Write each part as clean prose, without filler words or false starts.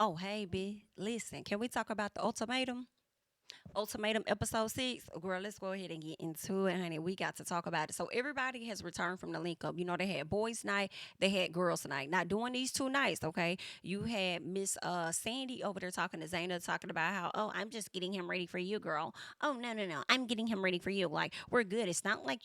Oh, hey, B. Listen, can we talk about the ultimatum? Ultimatum episode 6. Girl, let's go ahead and get into it, honey. We got to talk about it. So everybody has returned from the link up. You know, they had boys night, they had girls night. Now doing these 2 nights, okay? You had Miss Sandy over there talking to Zaina, talking about how, oh, I'm just getting him ready for you, girl. Oh, no, no, no. I'm getting him ready for you. Like, we're good. It's not like,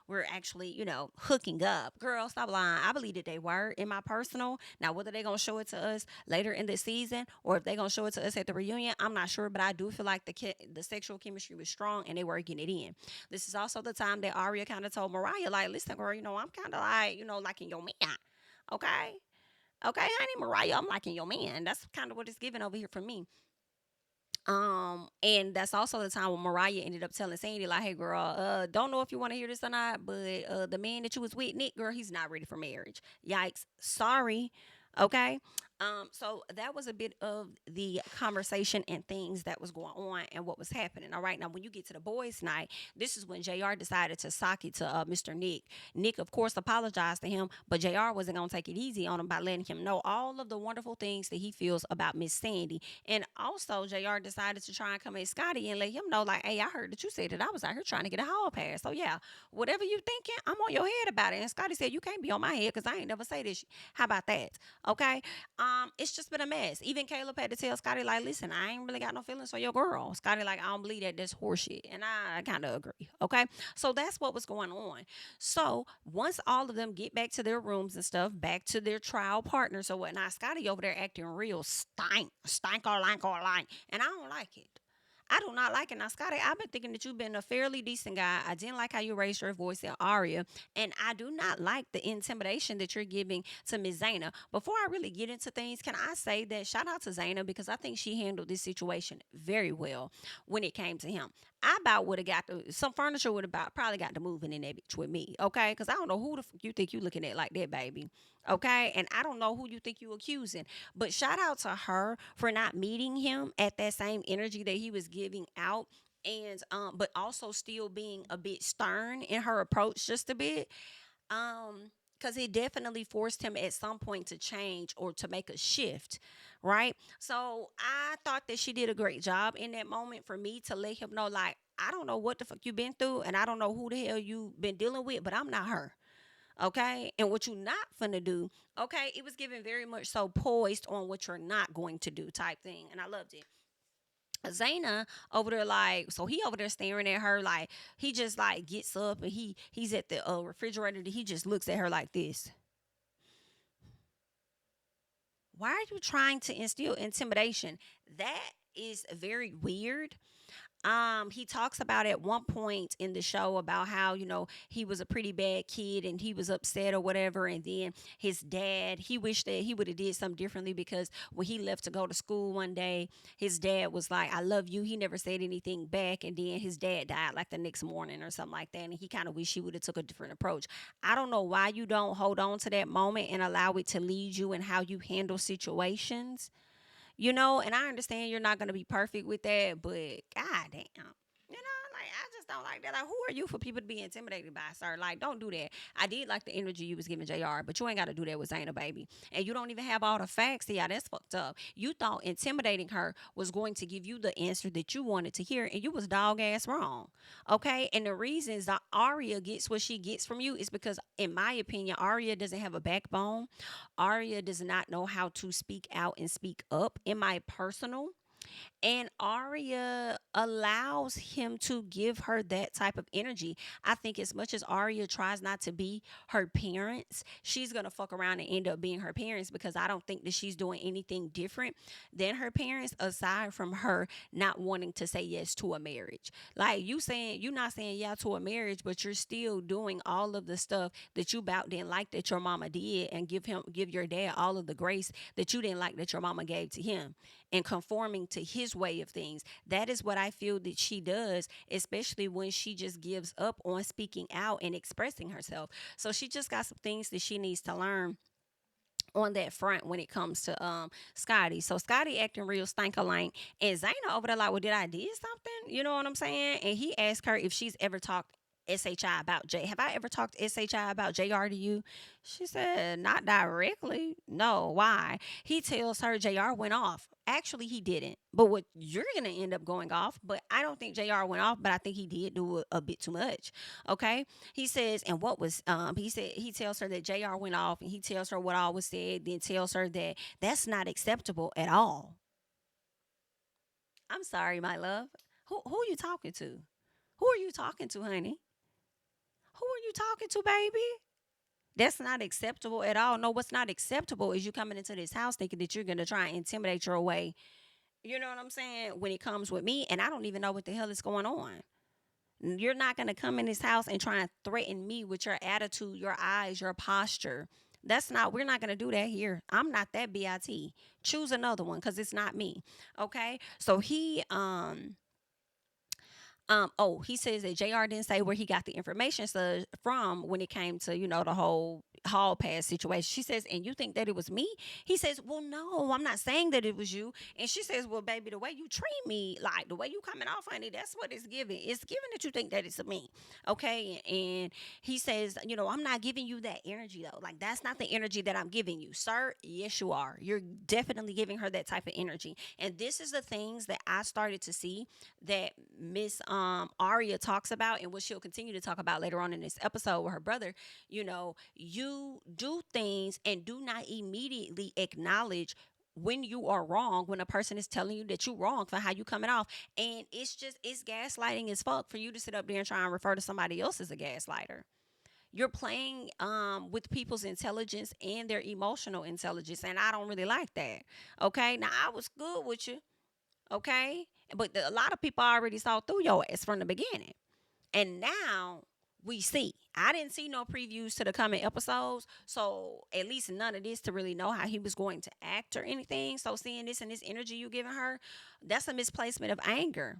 we're actually, hooking up. Girl, stop lying. I believe that they were in my personal. Now, whether they're gonna show it to us later in the season or if they're gonna show it to us at the reunion, I'm not sure, but I do feel like the sexual chemistry was strong and they were getting it in. This is also the time that Arya kind of told Mariah, like, listen, girl, I'm kind of like, liking your man. Okay. Okay, honey, Mariah, I'm liking your man. That's kind of what it's giving over here for me. And that's also the time when Mariah ended up telling Sandy, like, hey girl, don't know if you want to hear this or not, but the man that you was with, Nick, girl, he's not ready for marriage. Yikes. Sorry. Okay. So that was a bit of the conversation and things that was going on and what was happening. All right. Now, when you get to the boys' night, this is when JR decided to sock it to Mr. Nick. Nick, of course, apologized to him, but JR wasn't going to take it easy on him by letting him know all of the wonderful things that he feels about Miss Sandy. And also, JR decided to try and come at Scotty and let him know, like, hey, I heard that you said that I was out here trying to get a hall pass. So, yeah, whatever you thinking, I'm on your head about it. And Scotty said, you can't be on my head because I ain't never say this. How about that? Okay. It's just been a mess. Even Caleb had to tell Scotty, like, listen, I ain't really got no feelings for your girl. Scotty, like, I don't believe that. That's horseshit. And I kind of agree. Okay. So that's what was going on. So once all of them get back to their rooms and stuff, back to their trial partners or whatnot, Scotty over there acting real stank or like, and I don't like it. I do not like it. Now, Scotty, I've been thinking that you've been a fairly decent guy. I didn't like how you raised your voice at Arya, and I do not like the intimidation that you're giving to Miss Zaina. Before I really get into things, can I say that shout out to Zaina because I think she handled this situation very well when it came to him. I about would have got some furniture would have about probably got to moving in that bitch with me, okay? Because I don't know who the fuck you think you looking at like that, baby, okay? And I don't know who you think you accusing. But shout out to her for not meeting him at that same energy that he was giving out. And but also still being a bit stern in her approach just a bit. Because it definitely forced him at some point to change or to make a shift, right? So I thought that she did a great job in that moment for me to let him know, like, I don't know what the fuck you've been through, and I don't know who the hell you've been dealing with, but I'm not her. Okay. And what you not finna do, okay, it was given very much so poised on what you're not going to do type thing. And I loved it. Zaina over there like so he over there staring at her like he just like gets up and he's at the refrigerator and he just looks at her like this. Why are you trying to instill intimidation? That is very weird. He talks about at one point in the show about how he was a pretty bad kid and he was upset or whatever, and then his dad, he wished that he would have did something differently because when he left to go to school one day, his dad was like, I love you. He never said anything back, and then his dad died like the next morning or something like that, and he kind of wished he would have took a different approach. I don't know why you don't hold on to that moment and allow it to lead you in how you handle situations. And I understand you're not going to be perfect with that, but goddamn. Like I just don't like that. Like, who are you for people to be intimidated by, sir? Like, don't do that. I did like the energy you was giving JR, but you ain't got to do that with Zaina, baby. And you don't even have all the facts. Yeah, that's fucked up. You thought intimidating her was going to give you the answer that you wanted to hear, and you was dog ass wrong. Okay? And the reasons that Arya gets what she gets from you is because, in my opinion, Arya doesn't have a backbone. Arya does not know how to speak out and speak up, in my personal. And Arya allows him to give her that type of energy. I think as much as Arya tries not to be her parents, she's going to fuck around and end up being her parents because I don't think that she's doing anything different than her parents aside from her not wanting to say yes to a marriage. Like you're not saying yeah to a marriage, but you're still doing all of the stuff that you about didn't like that your mama did and give your dad all of the grace that you didn't like that your mama gave to him and conforming to his way of things. That is what I feel that she does, especially when she just gives up on speaking out and expressing herself. So she just got some things that she needs to learn on that front when it comes to Scotty. So Scotty acting real stank-a-lank, and Zaina over there like, well, did I did something? You know what I'm saying? And he asked her if she's ever talked SHI about J. Have I ever talked to SHI about JR to you? She said, not directly. No, why? He tells her JR went off. Actually, he didn't. But what you're going to end up going off, but I don't think JR went off, but I think he did do a bit too much. Okay? He says, and what was, he said, he tells her that JR went off and he tells her what all was said, then tells her that that's not acceptable at all. I'm sorry, my love. Who are you talking to? Who are you talking to, honey? Who are you talking to, baby? That's not acceptable at all. No, what's not acceptable is you coming into this house thinking that you're going to try and intimidate your way. You know what I'm saying? When it comes with me, and I don't even know what the hell is going on. You're not going to come in this house and try and threaten me with your attitude, your eyes, your posture. We're not going to do that here. I'm not that BIT. Choose another one because it's not me. Okay. So he says that JR didn't say where he got the information from when it came to, the whole hall pass situation. She says, and you think that it was me? He says, well, no, I'm not saying that it was you. And she says, well, baby, the way you treat me, like the way you coming off, honey, that's what it's giving. It's giving that you think that it's me. Okay. And he says, I'm not giving you that energy though. Like, that's not the energy that I'm giving you, sir. Yes, you are. You're definitely giving her that type of energy. And this is the things that I started to see that Miss Arya talks about, and what she'll continue to talk about later on in this episode with her brother. You do things and do not immediately acknowledge when you are wrong, when a person is telling you that you're wrong for how you coming off. And it's gaslighting as fuck for you to sit up there and try and refer to somebody else as a gaslighter. You're playing with people's intelligence and their emotional intelligence, and I don't really like that. Okay, now I was good with you. Okay, but a lot of people already saw through your ass from the beginning, and now we see. I didn't see no previews to the coming episodes, so at least none of this to really know how he was going to act or anything. So seeing this and this energy you giving her, that's a misplacement of anger.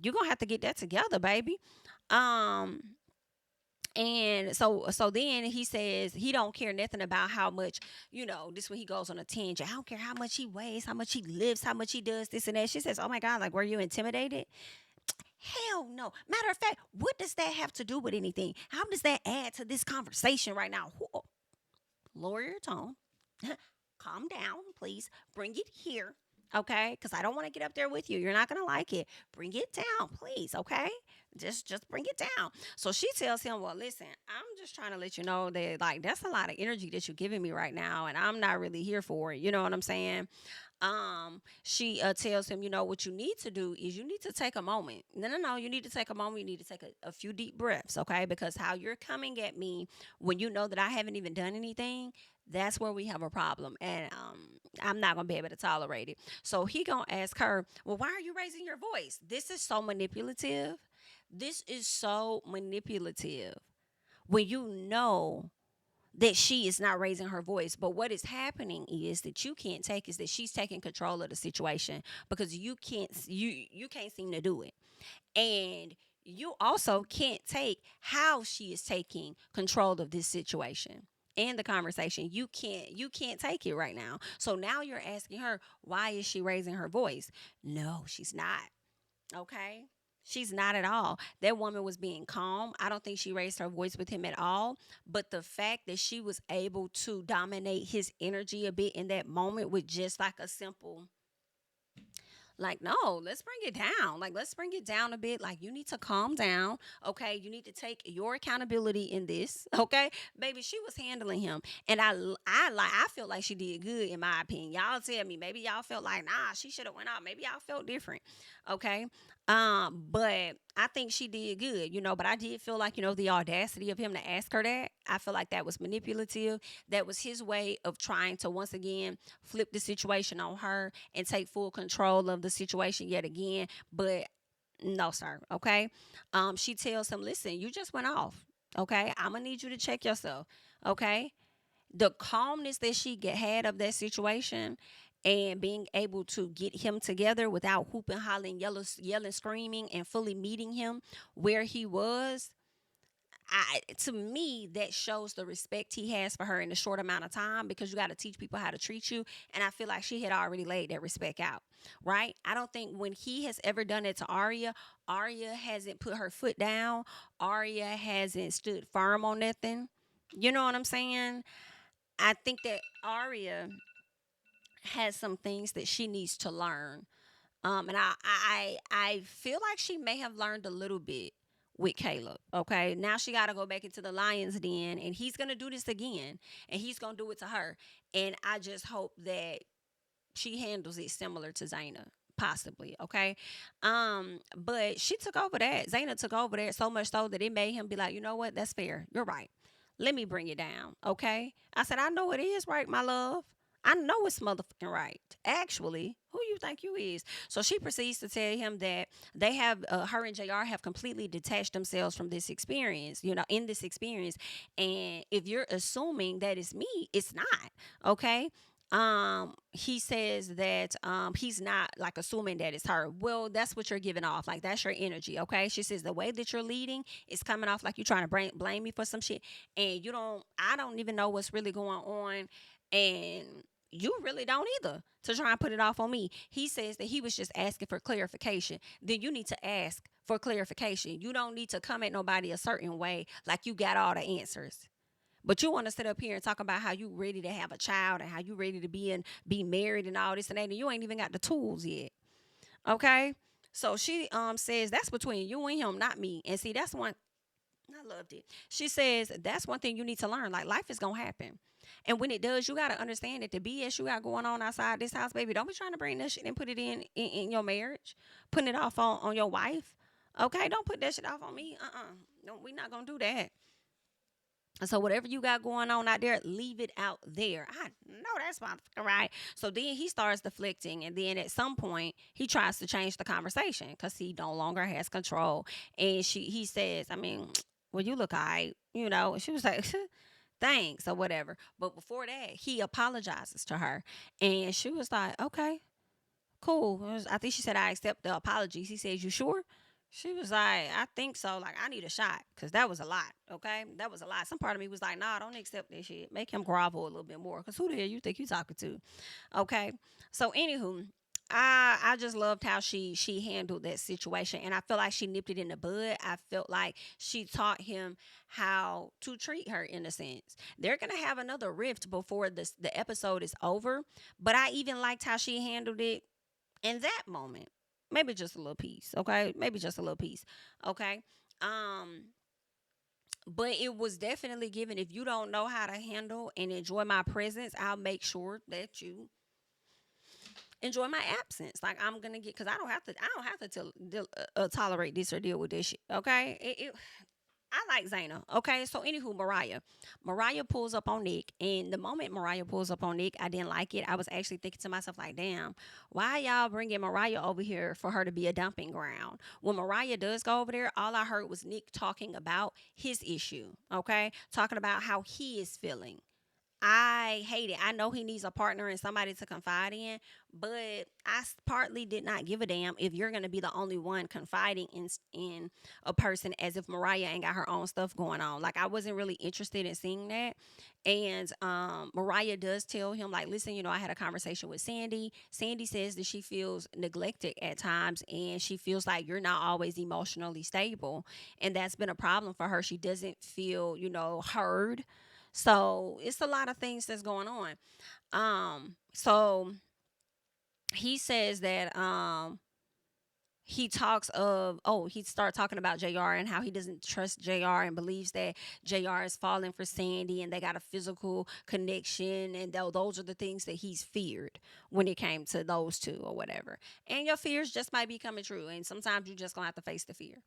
You're gonna have to get that together, baby. Um, and so then he says he don't care nothing about how much, this when he goes on a tangent. I don't care how much he weighs, how much he lifts, how much he does this and that. She says, oh my God, like, were you intimidated? Hell no. Matter of fact, what does that have to do with anything? How does that add to this conversation right now? Lower your tone. Calm down, please. Bring it here. Okay, because I don't want to get up there with you. You're not gonna like it. Bring it down, please. Okay, just bring it down. So she tells him, "Well, listen, I'm just trying to let you know that like that's a lot of energy that you're giving me right now, and I'm not really here for it. You know what I'm saying?" She tells him, what you need to do is you need to take a moment. No, you need to take a moment. You need to take a few deep breaths, okay? Because how you're coming at me when you know that I haven't even done anything, that's where we have a problem, and I'm not gonna be able to tolerate it. So he gonna ask her, well, why are you raising your voice? This is so manipulative. This is so manipulative when you know that she is not raising her voice. But what is happening is that you can't take is that she's taking control of the situation because you can't seem to do it. And you also can't take how she is taking control of this situation and the conversation. You can't take it right now. So now you're asking her, why is she raising her voice? No, she's not. Okay? She's not at all. That woman was being calm. I don't think she raised her voice with him at all. But the fact that she was able to dominate his energy a bit in that moment with just like a simple, like, no, let's bring it down. Like, let's bring it down a bit. Like, you need to calm down. Okay. You need to take your accountability in this. Okay. Baby, she was handling him. And I feel like she did good in my opinion. Y'all tell me, maybe y'all felt like, nah, she should have went out. Maybe y'all felt different. Okay. But I think she did good, but I did feel like, the audacity of him to ask her that, I feel like that was manipulative. That was his way of trying to once again flip the situation on her and take full control of the situation yet again. But no, sir. Okay. She tells him, listen, you just went off. Okay. I'm gonna need you to check yourself. Okay. The calmness that she had of that situation and being able to get him together without hooping, hollering, yelling, screaming, and fully meeting him where he was. to me, that shows the respect he has for her in a short amount of time, because you got to teach people how to treat you. And I feel like she had already laid that respect out, right? I don't think when he has ever done it to Arya, Arya hasn't put her foot down. Arya hasn't stood firm on nothing. You know what I'm saying? I think that Arya has some things that she needs to learn. And I feel like she may have learned a little bit with Caleb. Okay, now she got to go back into the lion's den, and he's gonna do this again, and he's gonna do it to her. And I just hope that she handles it similar to Zaina, possibly. Okay, but she took over that. Zaina took over that so much so that it made him be like, you know what, that's fair. You're right. Let me bring it down. Okay, I said, I know it is right, my love. I know it's motherfucking right. Actually, who you think you is? So she proceeds to tell him that they have, her and JR have completely detached themselves from this experience, in this experience. And if you're assuming that it's me, it's not. Okay. He says that he's not like assuming that it's her. Well, that's what you're giving off, like that's your energy. Okay, she says the way that you're leading is coming off like you're trying to blame me for some shit, and I don't even know what's really going on, and you really don't either, to try and put it off on me. He says that he was just asking for clarification. Then you need to ask for clarification. You don't need to come at nobody a certain way like you got all the answers. But you want to sit up here and talk about how you ready to have a child and how you ready to be married and all this and that, and you ain't even got the tools yet. Okay? So she says that's between you and him, not me. And see, that's one, I loved it. She says that's one thing you need to learn. Like, life is gonna happen. And when it does, you gotta understand that the BS you got going on outside this house, baby, don't be trying to bring that shit and put it in your marriage, putting it off on your wife. Okay, don't put that shit off on me. No, we not gonna do that. So whatever you got going on out there, leave it out there. I know that's my right. So then he starts deflecting, and then at some point he tries to change the conversation because he no longer has control. And he says, I mean, well, you look alright, And she was like, thanks or whatever. But before that, he apologizes to her, and she was like, okay, cool. I think she said, I accept the apologies. He says, you sure? She was like, I think so. Like, I need a shot because that was a lot. Okay. That was a lot. Some part of me was like, nah, don't accept that shit. Make him grovel a little bit more because who the hell you think you talking to? Okay. So, anywho, I just loved how she handled that situation, and I feel like she nipped it in the bud. I felt like she taught him how to treat her in a sense. They're gonna have another rift before the episode is over, but I even liked how she handled it in that moment. Maybe just a little piece, okay? Maybe just a little piece, okay? Um, but it was definitely given. If you don't know how to handle and enjoy my presence, I'll make sure that you enjoy my absence. Like, I'm gonna get, because I don't have to tolerate this or deal with this shit. Okay, I like Zaina. Okay, so anywho, Mariah pulls up on Nick, and the moment Mariah pulls up on Nick, I didn't like it. I was actually thinking to myself like, damn, why y'all bringing Mariah over here for her to be a dumping ground? When Mariah does go over there, all I heard was Nick talking about his issue. Okay, talking about how he is feeling. I hate it. I know he needs a partner and somebody to confide in, but partly did not give a damn if you're going to be the only one confiding in a person, as if Mariah ain't got her own stuff going on. Like, I wasn't really interested in seeing that. And Mariah does tell him, like, listen, I had a conversation with Sandy. Sandy says that she feels neglected at times, and she feels like you're not always emotionally stable. And that's been a problem for her. She doesn't feel, heard. So it's a lot of things that's going on. So he says that he started talking about JR and how he doesn't trust JR and believes that JR is falling for Sandy and they got a physical connection, and those are the things that he's feared when it came to those two or whatever. And your fears just might be coming true, and sometimes you just gonna have to face the fear.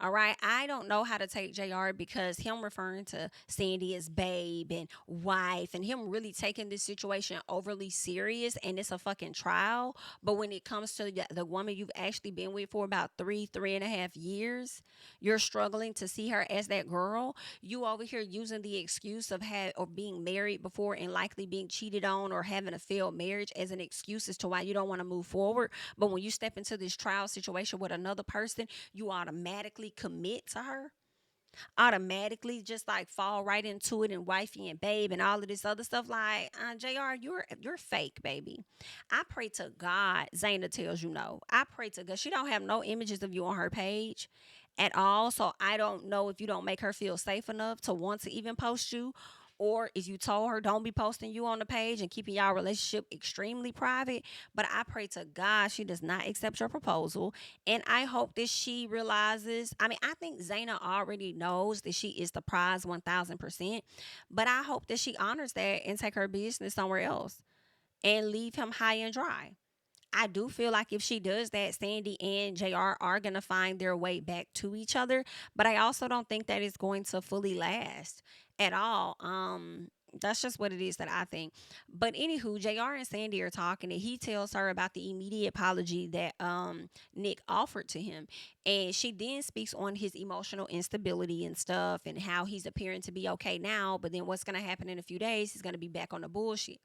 All right. I don't know how to take JR, because him referring to Sandy as babe and wife, and him really taking this situation overly serious, and it's a fucking trial. But when it comes to the woman you've actually been with for about 3.5 years, you're struggling to see her as that girl. You over here using the excuse of being married before and likely being cheated on or having a failed marriage as an excuse as to why you don't want to move forward. But when you step into this trial situation with another person, you automatically commit to her. automatically just like fall right into it and wifey and babe and all of this other stuff. Like, Jr., you're fake, baby. I pray to God Zaina tells you no. I pray to God she don't have no images of you on her page at all. So I don't know if you don't make her feel safe enough to want to even post you, or if you told her don't be posting you on the page and keeping y'all relationship extremely private. But I pray to God she does not accept your proposal. And I hope that she realizes, I mean, I think Zaina already knows that she is the prize 1000%. But I hope that she honors that and take her business somewhere else and leave him high and dry. I do feel like if she does that, Sandy and JR are going to find their way back to each other. But I also don't think that it's going to fully last at all. That's just what it is that I think. But anywho, JR and Sandy are talking and he tells her about the immediate apology that Nick offered to him. And she then speaks on his emotional instability and stuff and how he's appearing to be okay now, but then what's going to happen in a few days, he's going to be back on the bullshit.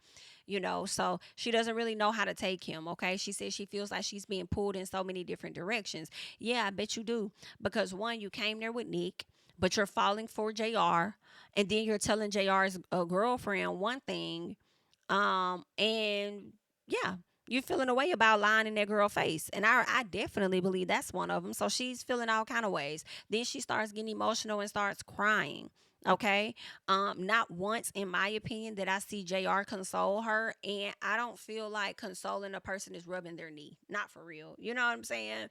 So she doesn't really know how to take him. Okay, she says she feels like she's being pulled in so many different directions. Yeah, I bet you do, because one, you came there with Nick, but you're falling for JR, and then you're telling JR's girlfriend one thing, and yeah, you're feeling a way about lying in that girl face, and I definitely believe that's one of them. So she's feeling all kind of ways. Then she starts getting emotional and starts crying. Okay, not once, in my opinion, did I see JR console her, and I don't feel like consoling a person is rubbing their knee. Not for real. You know what I'm saying?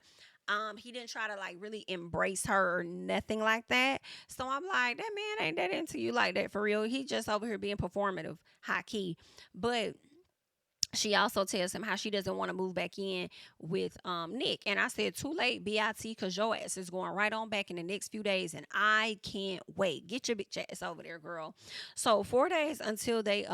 He didn't try to like really embrace her or nothing like that. So I'm like, that man ain't that into you like that for real. He just over here being performative, high key. But she also tells him how she doesn't want to move back in with Nick. And I said, too late, BIT, because your ass is going right on back in the next few days. And I can't wait. Get your bitch ass over there, girl. So 4 days until they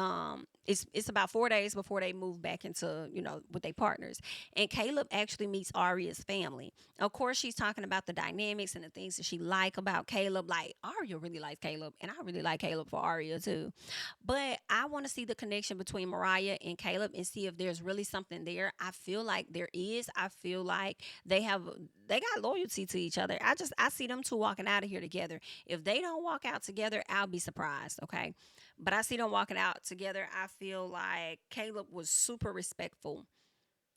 it's about 4 days before they move back into, with their partners. And Caleb actually meets Arya's family. Of course, she's talking about the dynamics and the things that she like about Caleb. Like, Arya really likes Caleb, and I really like Caleb for Arya too. But I want to see the connection between Mariah and Caleb and see if there's really something there. I feel like there is. I feel like they got loyalty to each other. I see them two walking out of here together. If they don't walk out together, I'll be surprised, okay? But I see them walking out together. I feel like Caleb was super respectful,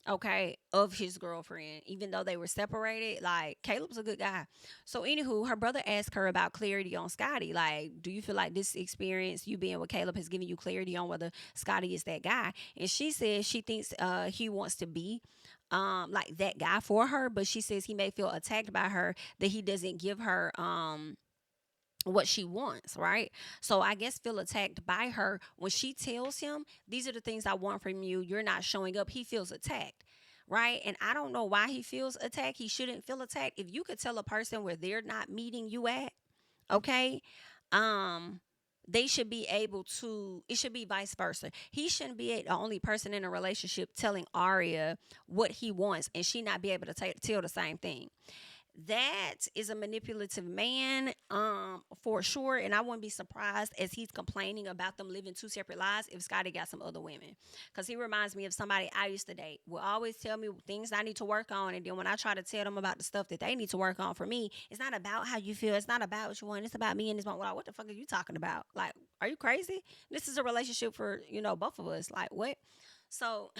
okay, of his girlfriend, even though they were separated. Like, Caleb's a good guy. So anywho, her brother asked her about clarity on Scotty. Like, do you feel like this experience, you being with Caleb, has given you clarity on whether Scotty is that guy? And she says she thinks he wants to be like that guy for her, but she says he may feel attacked by her, that he doesn't give her what she wants, right? So I guess feel attacked by her when she tells him, these are the things I want from you, you're not showing up. He feels attacked, right? And I don't know why he feels attacked. He shouldn't feel attacked. If you could tell a person where they're not meeting you at, okay, um they should be able to, it should be vice versa. He shouldn't be the only person in a relationship telling Arya what he wants and she not be able to tell the same thing. That is a manipulative man, for sure. And I wouldn't be surprised as he's complaining about them living two separate lives if Scotty got some other women, because he reminds me of somebody I used to date, will always tell me things I need to work on, and then when I try to tell them about the stuff that they need to work on for me, it's not about how you feel, it's not about what you want, it's about me and this one. What the fuck are you talking about? Like, are you crazy? This is a relationship for both of us. Like, what? So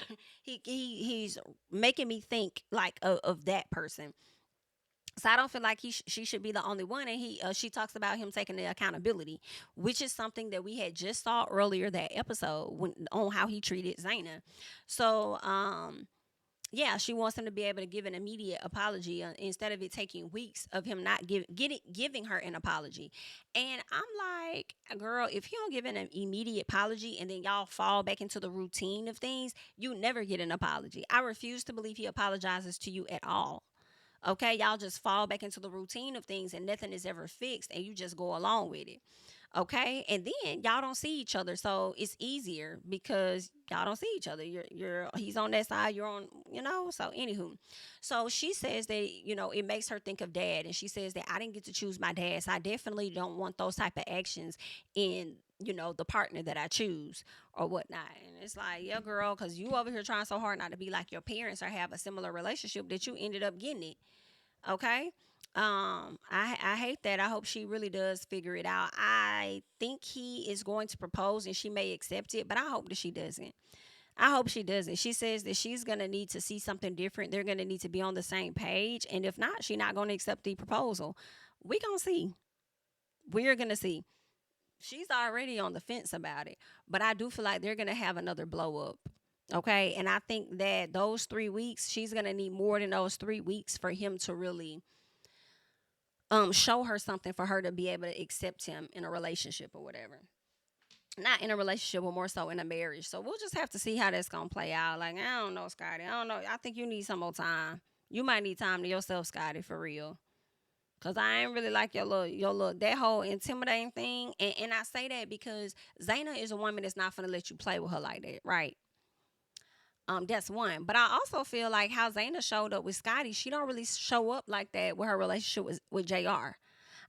he's making me think like of that person. So I don't feel like she should be the only one. And she talks about him taking the accountability, which is something that we had just saw earlier that episode on how he treated Zaina. So yeah, she wants him to be able to give an immediate apology, instead of it taking weeks of him not giving her an apology. And I'm like, girl, if you don't give an immediate apology and then y'all fall back into the routine of things, you never get an apology. I refuse to believe he apologizes to you at all. Okay, y'all just fall back into the routine of things and nothing is ever fixed and you just go along with it. Okay, and then y'all don't see each other, so it's easier because y'all don't see each other. You're he's on that side, you're on, So anywho, so she says that it makes her think of dad, and she says that I didn't get to choose my dad, so I definitely don't want those type of actions in the partner that I choose or whatnot. And it's like, yeah, girl, because you over here trying so hard not to be like your parents or have a similar relationship that you ended up getting it. Okay. I hate that. I hope she really does figure it out. I think he is going to propose and she may accept it, but I hope that she doesn't. I hope she doesn't. She says that she's gonna need to see something different. They're gonna need to be on the same page, and if not, she's not gonna accept the proposal. We gonna see. We're gonna see. She's already on the fence about it, but I do feel like they're gonna have another blow up. Okay, and I think that those 3 weeks, she's gonna need more than those 3 weeks for him to really show her something for her to be able to accept him in a relationship or whatever. Not in a relationship, but more so in a marriage. So we'll just have to see how that's gonna play out. Like, I don't know, Scotty. I don't know. I think you need some more time. You might need time to yourself, Scotty, for real. Cause I ain't really like your little that whole intimidating thing. And I say that because Zaina is a woman that's not gonna let you play with her like that, right? That's one. But I also feel like how Zaina showed up with Scotty, she don't really show up like that with her relationship with JR.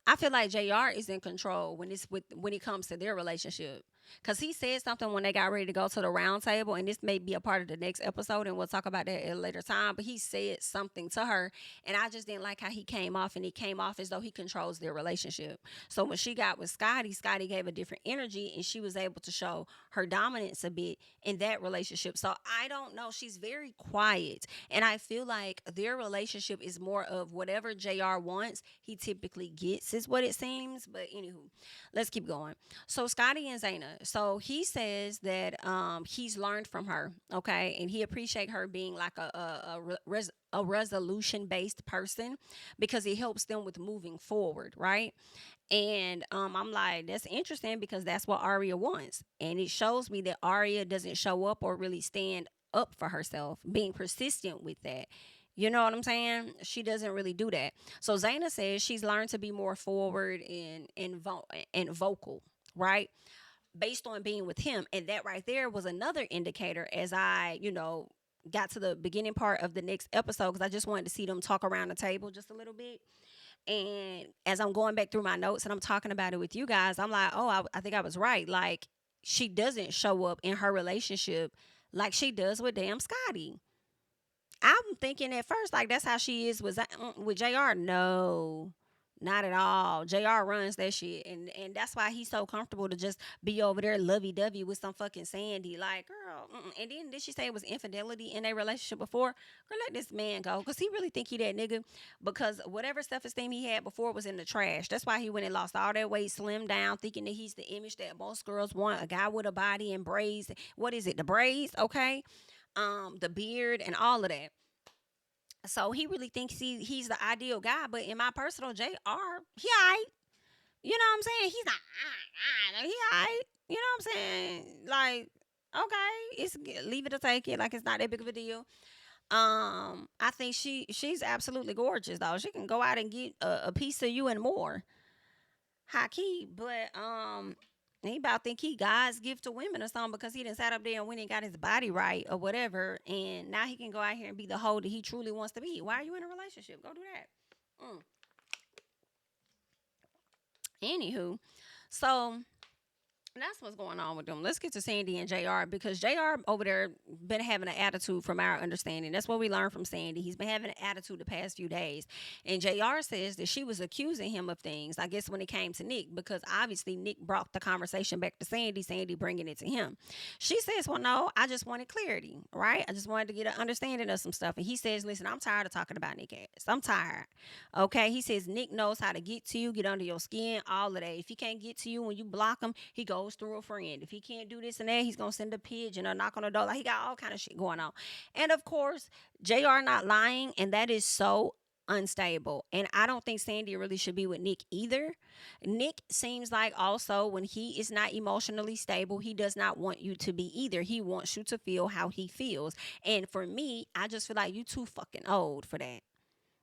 I feel like JR is in control when it comes to their relationship. Cause he said something when they got ready to go to the round table, and this may be a part of the next episode, and we'll talk about that at a later time. But he said something to her, and I just didn't like how he came off, and he came off as though he controls their relationship. So when she got with Scotty, Scotty gave a different energy, and she was able to show her dominance a bit in that relationship. So I don't know. She's very quiet, and I feel like their relationship is more of whatever JR wants, he typically gets, is what it seems. But anywho, let's keep going. So Scotty and Zaina. So he says that he's learned from her, okay, and he appreciate her being like a resolution based person because it helps them with moving forward, right? And I'm like, that's interesting because that's what Arya wants, and it shows me that Arya doesn't show up or really stand up for herself, being persistent with that. You know what I'm saying? She doesn't really do that. So Zaina says she's learned to be more forward and vocal, right? Based on being with him. And that right there was another indicator as I got to the beginning part of the next episode because I just wanted to see them talk around the table just a little bit. And as I'm going back through my notes and I'm talking about it with you guys, I'm like, oh, I think I was right. Like, she doesn't show up in her relationship like she does with damn Scotty. I'm thinking at first like that's how she is with Jr. No, not at all. Jr. runs that shit, and that's why he's so comfortable to just be over there lovey dovey with some fucking Sandy. Like, girl, and then did she say it was infidelity in a relationship before? Girl, let this man go, cause he really think he that nigga. Because whatever self esteem he had before was in the trash. That's why he went and lost all that weight, slimmed down, thinking that he's the image that most girls want, a guy with a body and braids. What is it? The braids, okay? The beard and all of that. So he really thinks he's the ideal guy. But in my personal JR, he alright. You know what I'm saying? He's not he alright. You know what I'm saying? Like, okay, it's leave it or take it. Like it's not that big of a deal. I think she's absolutely gorgeous though. She can go out and get a piece of you and more. High key, but he about think he God's gift to women or something because he didn't sat up there and went and got his body right or whatever, and now he can go out here and be the hoe that he truly wants to be. Why are you in a relationship? Go do that. Anywho, so that's what's going on with them. Let's get to Sandy and JR because JR over there been having an attitude from our understanding. That's what we learned from Sandy. He's been having an attitude the past few days. And JR says that she was accusing him of things, I guess, when it came to Nick, because obviously Nick brought the conversation back to Sandy, Sandy bringing it to him. She says, well, no, I just wanted clarity, right? I just wanted to get an understanding of some stuff. And he says, listen, I'm tired of talking about Nick ass. I'm tired. Okay. He says, Nick knows how to get to you, get under your skin, all of that. If he can't get to you when you block him, he goes through a friend. If he can't do this and that, he's gonna send a pigeon or knock on the door. Like he got all kind of shit going on. And of course, JR not lying, and that is so unstable. And I don't think Sandy really should be with Nick either. Nick seems like also when he is not emotionally stable, he does not want you to be either. He wants you to feel how he feels. And for me, I just feel like you too fucking old for that.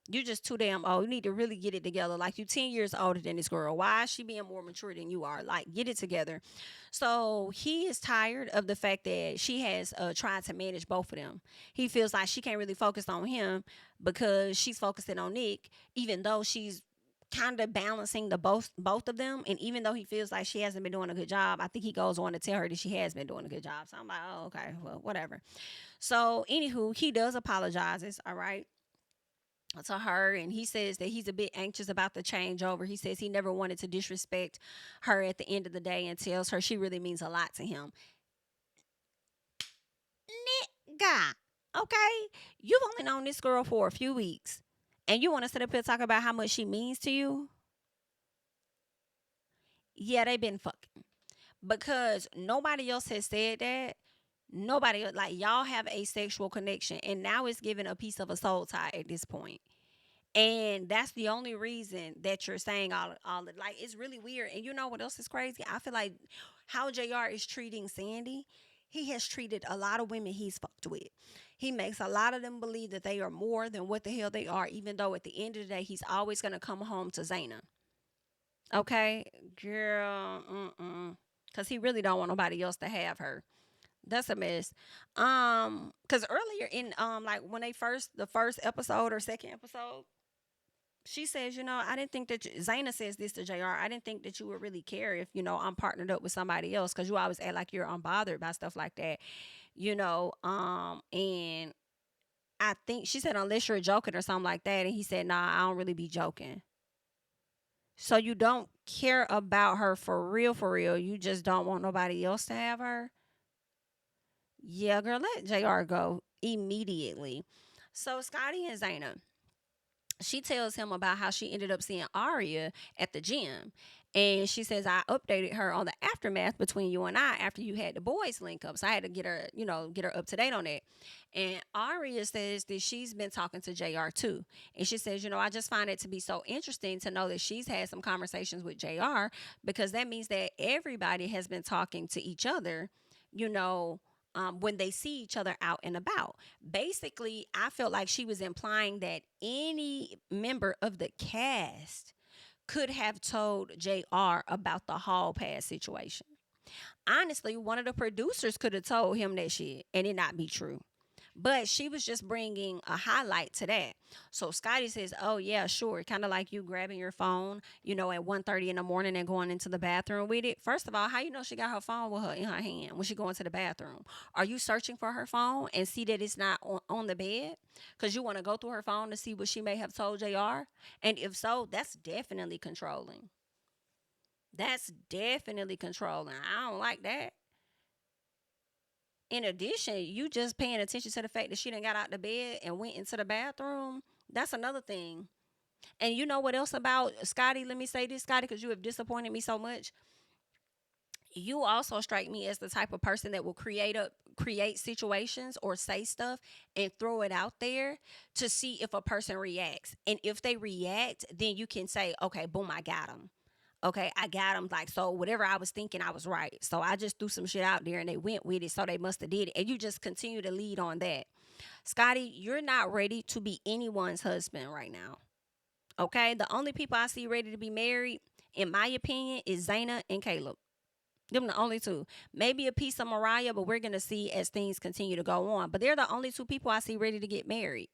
You're just too damn old. You need to really get it together. Like you 10 years older than this girl. Why is she being more mature than you are? Like get it together. So he is tired of the fact that she has tried to manage both of them. He feels like she can't really focus on him because she's focusing on Nick, even though she's kind of balancing the both of them. And even though he feels like she hasn't been doing a good job, I think he goes on to tell her that she has been doing a good job. So I'm like, oh, okay, well, whatever. So anywho, he does apologizes, all right. to her, and he says that he's a bit anxious about the changeover. He says he never wanted to disrespect her at the end of the day, and tells her she really means a lot to him. Nigga, okay? You've only known this girl for a few weeks, and you want to sit up here talk about how much she means to you? Yeah, they been fucking. Because nobody else has said that. Nobody, like, y'all have a sexual connection, and now it's giving a piece of a soul tie at this point. And that's the only reason that you're saying all the, like, it's really weird. And you know what else is crazy? I feel like how JR is treating Sandy, he has treated a lot of women he's fucked with. He makes a lot of them believe that they are more than what the hell they are, even though at the end of the day he's always gonna come home to Zaina. Okay, girl, because he really don't want nobody else to have her. That's a mess. Because earlier in like when they first the first episode or second episode, she says, I didn't think that Zaina says this to JR. I didn't think that you would really care if, I'm partnered up with somebody else, because you always act like you're unbothered by stuff like that, and I think she said, unless you're joking or something like that. And he said, nah, I don't really be joking. So you don't care about her for real, for real. You just don't want nobody else to have her. Yeah, girl, let JR go immediately. So Scotty and Zaina, she tells him about how she ended up seeing Arya at the gym. And she says, I updated her on the aftermath between you and I after you had the boys link up. So I had to get her, get her up to date on that. And Arya says that she's been talking to JR too. And she says, I just find it to be so interesting to know that she's had some conversations with JR, because that means that everybody has been talking to each other, you know, when they see each other out and about. Basically, I felt like she was implying that any member of the cast could have told JR about the hall pass situation. Honestly, one of the producers could have told him that shit and it not be true. But she was just bringing a highlight to that. So Scotty says, oh, yeah, sure. Kind of like you grabbing your phone, at 1:30 in the morning and going into the bathroom with it. First of all, how you know she got her phone with her in her hand when she go into the bathroom? Are you searching for her phone and see that it's not on the bed? Because you want to go through her phone to see what she may have told JR? And if so, that's definitely controlling. That's definitely controlling. I don't like that. In addition, you just paying attention to the fact that she done got out the bed and went into the bathroom. That's another thing. And you know what else about Scotty? Let me say this, Scotty, because you have disappointed me so much. You also strike me as the type of person that will create situations or say stuff and throw it out there to see if a person reacts. And if they react, then you can say, okay, boom, I got them. Okay, I got them. Like, so whatever I was thinking, I was right. So I just threw some shit out there and they went with it. So they must have did it. And you just continue to lead on that. Scotty, you're not ready to be anyone's husband right now. Okay, the only people I see ready to be married, in my opinion, is Zaina and Caleb. Them the only two. Maybe a piece of Mariah, but we're gonna see as things continue to go on. But they're the only two people I see ready to get married.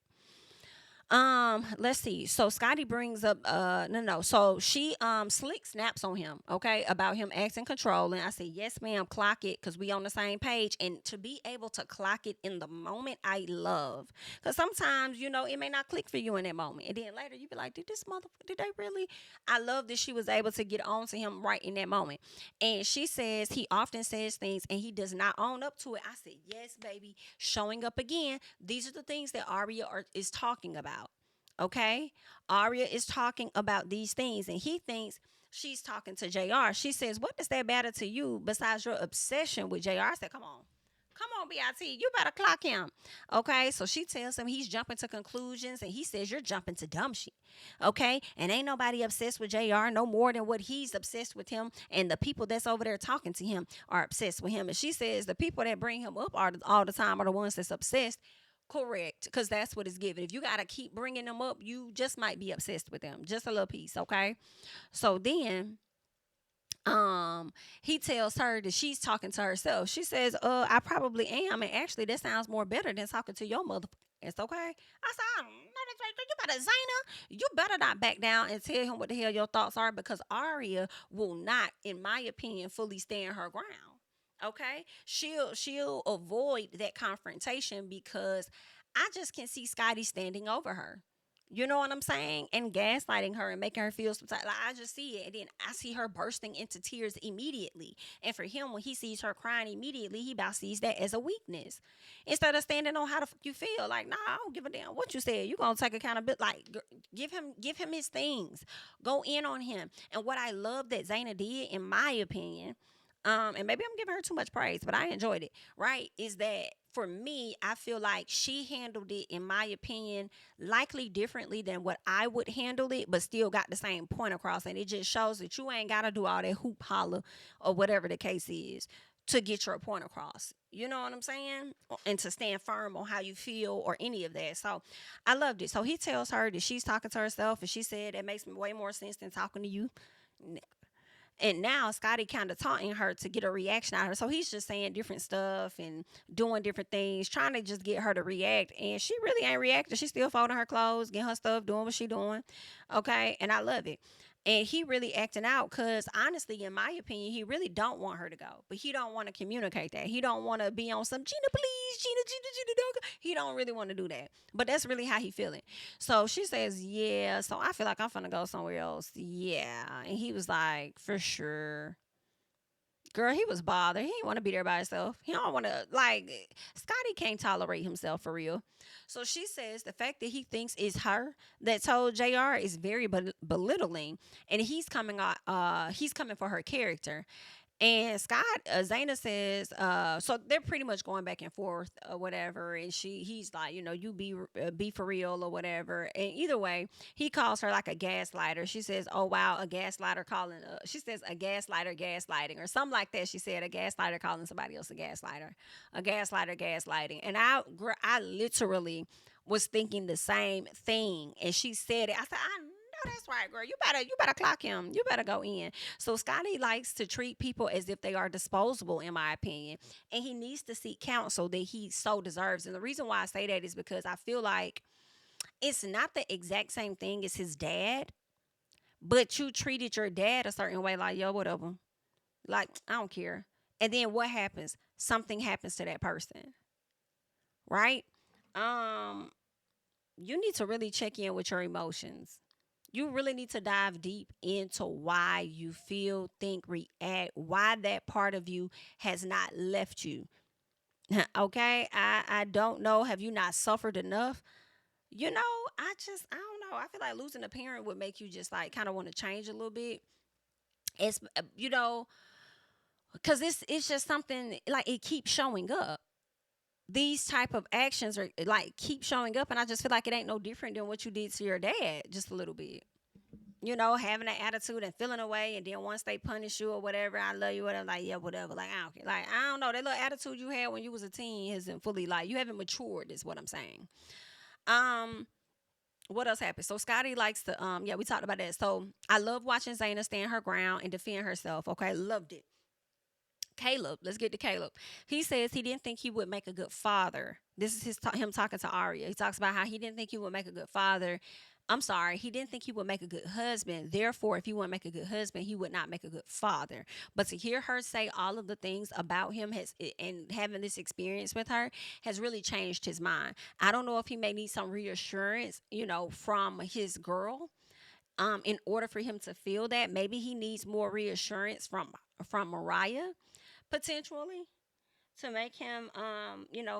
Let's see. So Scotty brings up no. So she slick snaps on him, okay, about him acting controlling. I said, yes, ma'am, clock it, because we on the same page. And to be able to clock it in the moment, I love. Because sometimes, it may not click for you in that moment. And then later you be like, did they really? I love that she was able to get on to him right in that moment. And she says he often says things and he does not own up to it. I said, yes, baby, showing up again. These are the things that Arya is talking about. Okay? Arya is talking about these things and he thinks she's talking to JR. She says, what does that matter to you besides your obsession with JR? I said, come on. Come on, BIT. You better clock him. Okay. So she tells him he's jumping to conclusions and he says, you're jumping to dumb shit. Okay. And ain't nobody obsessed with JR no more than what he's obsessed with him. And the people that's over there talking to him are obsessed with him. And she says the people that bring him up all the time are the ones that's obsessed. Correct, because that's what it's given. If you gotta keep bringing them up, you just might be obsessed with them. Just a little piece, okay? So then, he tells her that she's talking to herself. She says, I probably am, and actually, that sounds more better than talking to your mother. It's okay. I said, I don't know that's right. You better, Zaina, you better not back down and tell him what the hell your thoughts are, because Arya will not, in my opinion, fully stand her ground. Okay, she'll avoid that confrontation because I just can see Scotty standing over her. You know what I'm saying? And gaslighting her and making her feel some type. Like, I just see it, and then I see her bursting into tears immediately. And for him, when he sees her crying immediately, he about sees that as a weakness. Instead of standing on how the fuck you feel, like, nah, I don't give a damn what you said. You gonna take accountability. Like, give him his things. Go in on him. And what I love that Zaina did, in my opinion, and maybe I'm giving her too much praise, but I enjoyed it. Right? Is that for me? I feel like she handled it, in my opinion, likely differently than what I would handle it, but still got the same point across. And it just shows that you ain't got to do all that hoop holler or whatever the case is to get your point across. You know what I'm saying? And to stand firm on how you feel or any of that. So I loved it. So he tells her that she's talking to herself, and she said, that makes me way more sense than talking to you. And now Scotty kind of taunting her to get a reaction out of her. So he's just saying different stuff and doing different things, trying to just get her to react. And she really ain't reacting. She's still folding her clothes, getting her stuff, doing what she doing. Okay. And I love it. And he really acting out because honestly, in my opinion, he really don't want her to go. But he don't want to communicate that. He don't want to be on some Gina, please, Gina, don't go. He don't really want to do that. But that's really how he feeling. So she says, yeah. So I feel like I'm finna go somewhere else. Yeah. And he was like, for sure. Girl, he was bothered. He didn't want to be there by himself. He don't want to, like, Scotty can't tolerate himself for real. So she says the fact that he thinks it's her that told JR is very belittling. And he's coming for her character. And Zaina says, so they're pretty much going back and forth or whatever. And he's like, you be for real or whatever. And either way, he calls her like a gaslighter. She says, oh wow, a gaslighter calling. She says a gaslighter gaslighting or something like that. She said a gaslighter calling somebody else a gaslighter gaslighting. And I literally was thinking the same thing. And she said it. I said, I know that's right, girl. You better clock him. You better go in. So Scotty likes to treat people as if they are disposable, in my opinion. And he needs to seek counsel that he so deserves. And the reason why I say that is because I feel like it's not the exact same thing as his dad, but you treated your dad a certain way, like, yo, whatever. Like, I don't care. And then what happens? Something happens to that person. Right? Um, you need to really check in with your emotions. You really need to dive deep into why you feel, think, react, why that part of you has not left you. Okay? I don't know. Have you not suffered enough? I don't know. I feel like losing a parent would make you just like kind of want to change a little bit. It's, because it's just something like it keeps showing up. These type of actions are like keep showing up, and I just feel like it ain't no different than what you did to your dad, just a little bit. Having an attitude and feeling away, and then once they punish you or whatever, I love you, whatever, like, yeah, whatever, like, I don't care. Like, I don't know, that little attitude you had when you was a teen hasn't fully, like, you haven't matured, is what I'm saying. Um, what else happened? So Scotty likes to, yeah, we talked about that. So I love watching Zaina stand her ground and defend herself. Okay, loved it. Caleb, let's get to Caleb. He says he didn't think he would make a good father. This is him talking to Arya. He talks about how he didn't think he would make a good father. I'm sorry, he didn't think he would make a good husband. Therefore, if he wouldn't make a good husband, he would not make a good father. But to hear her say all of the things about him and having this experience with her has really changed his mind. I don't know if he may need some reassurance, from his girl. In order for him to feel that, maybe he needs more reassurance from Mariah, potentially, to make him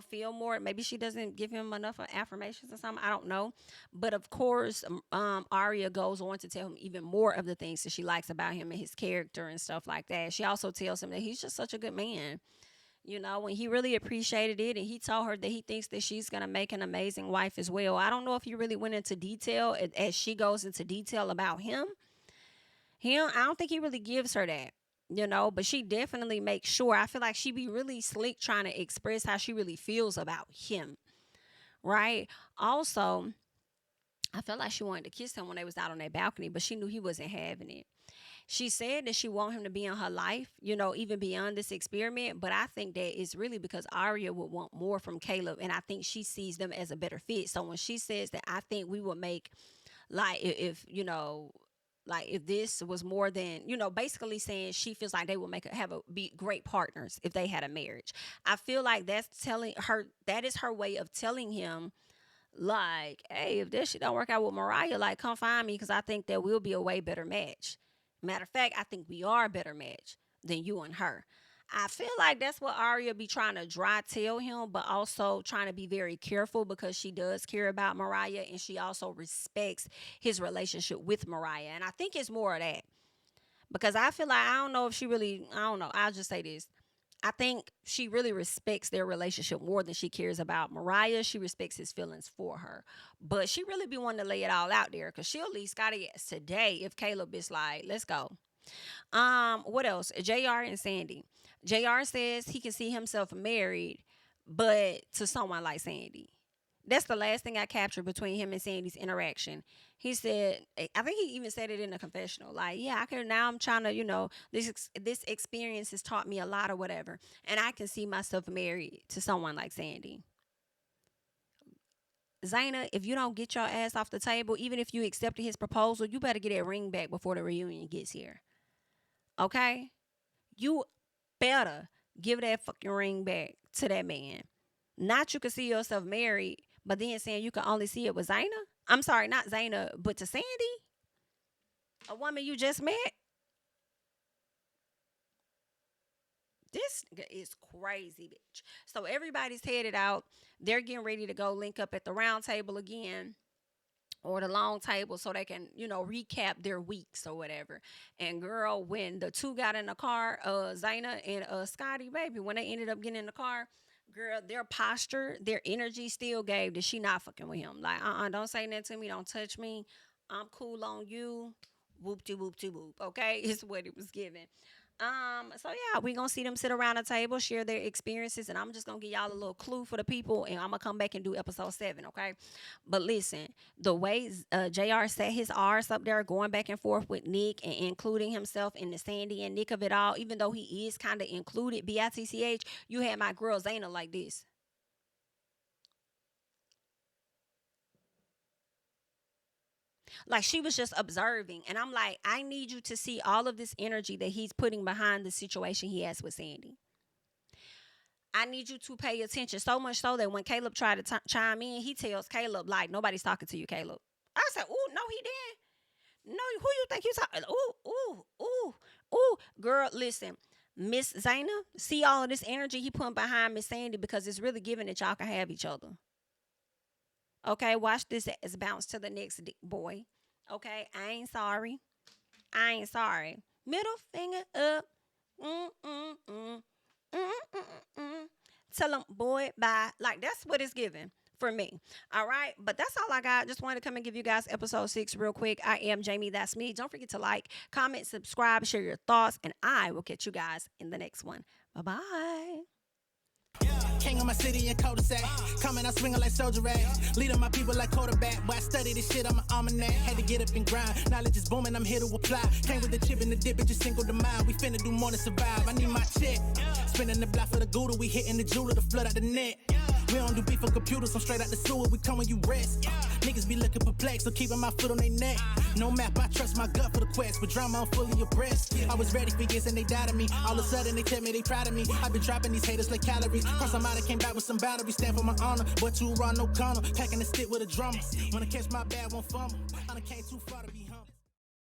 feel more. Maybe she doesn't give him enough affirmations or something, I don't know. But of course, Arya goes on to tell him even more of the things that she likes about him and his character and stuff like that. She also tells him that he's just such a good man, when he really appreciated it. And he told her that he thinks that she's going to make an amazing wife as well. I don't know if he really went into detail as she goes into detail about him. I don't think he really gives her that, but she definitely makes sure. I feel like she be really slick trying to express how she really feels about him, right? Also, I felt like she wanted to kiss him when they was out on that balcony, but she knew he wasn't having it. She said that she want him to be in her life, even beyond this experiment. But I think that it's really because Arya would want more from Caleb, and I think she sees them as a better fit. So when she says that, I think we would make, like, if like if this was more than, basically saying she feels like they would be great partners if they had a marriage. I feel like that is her way of telling him, Like, hey, if this shit don't work out with Mariah, like, come find me because I think that we'll be a way better match. Matter of fact, I think we are a better match than you and her. I feel like that's what Arya be trying to dry tell him, but also trying to be very careful because she does care about Mariah and she also respects his relationship with Mariah. And I think it's more of that. Because I feel like I don't know if she really, I don't know. I'll just say this. I think she really respects their relationship more than she cares about Mariah. She respects his feelings for her. But she really be wanting to lay it all out there because she'll leave Scotty today if Caleb is like, let's go. What else? JR and Sandy. JR says he can see himself married, but to someone like Sandy. That's the last thing I captured between him and Sandy's interaction. He said, I think he even said it in a confessional, like, yeah, I can now. I'm trying to, this experience has taught me a lot or whatever, and I can see myself married to someone like Sandy. Zaina, if you don't get your ass off the table, even if you accepted his proposal, you better get that ring back before the reunion gets here. Okay? You better give that fucking ring back to that man. Not you can see yourself married, but then saying you can only see it with Zaina? I'm sorry, not Zaina, but to Sandy? A woman you just met? This is crazy, bitch. So everybody's headed out. They're getting ready to go link up at the round table again or the long table so they can, recap their weeks or whatever. And girl, when the two got in the car, Zaina and Scotty, baby, when they ended up getting in the car, girl, their posture, their energy still gave that she not fucking with him. Like, don't say nothing to me, don't touch me. I'm cool on you. Whoop-de whoop-de whoop. Okay? It's what it was given. So yeah, we gonna see them sit around a table, share their experiences, and I'm just gonna give y'all a little clue for the people, and I'm gonna come back and do episode 7, okay? But listen, the way JR set his R's up there, going back and forth with Nick and including himself in the Sandy and Nick of it all, even though he is kind of included, BITCH, you had my girl Zaina like this. Like she was just observing. And I'm like, I need you to see all of this energy that he's putting behind the situation he has with Sandy. I need you to pay attention so much so that when Caleb tried to chime in, he tells Caleb, like, nobody's talking to you, Caleb. I said, ooh, no, he didn't. No, who you think you talking? Ooh. Girl, listen. Miss Zaina, see all of this energy he putting behind Miss Sandy because it's really giving that y'all can have each other. Okay, watch this as bounce to the next boy. Okay, I ain't sorry. Middle finger up. Mm-mm-mm. Mm-mm-mm. Tell him, boy, bye. Like, that's what it's giving for me. All right, but that's all I got. Just wanted to come and give you guys episode 6 real quick. I am Jami, that's me. Don't forget to like, comment, subscribe, share your thoughts, and I will catch you guys in the next one. Bye-bye. King of my city and cul-de-sac. Coming out swinging like soldier rag. Leading my people like quarterback. Boy, I study this shit, I'm an almanac. Had to get up and grind. Knowledge is booming, I'm here to apply. Came with the chip and the dip, it just single the mind. We finna do more to survive. I need my check. Spinning the block for the Gouda. We hitting the jeweler to flood out the net. We don't do beef for computers, I'm straight out the sewer. We come when you rest. Niggas be looking perplexed, so keeping my foot on their neck. No map, I trust my gut for the quest. With drama, I'm fully abreast. I was ready for years and they doubted me. All of a sudden they tell me they proud of me. I've been dropping these haters like calories. Cross them out, I came back with some boundaries. Stand for my honor, but too raw, no corner. Packing the stick with a drummer. Wanna catch my bad, won't fumble. I done came too far to be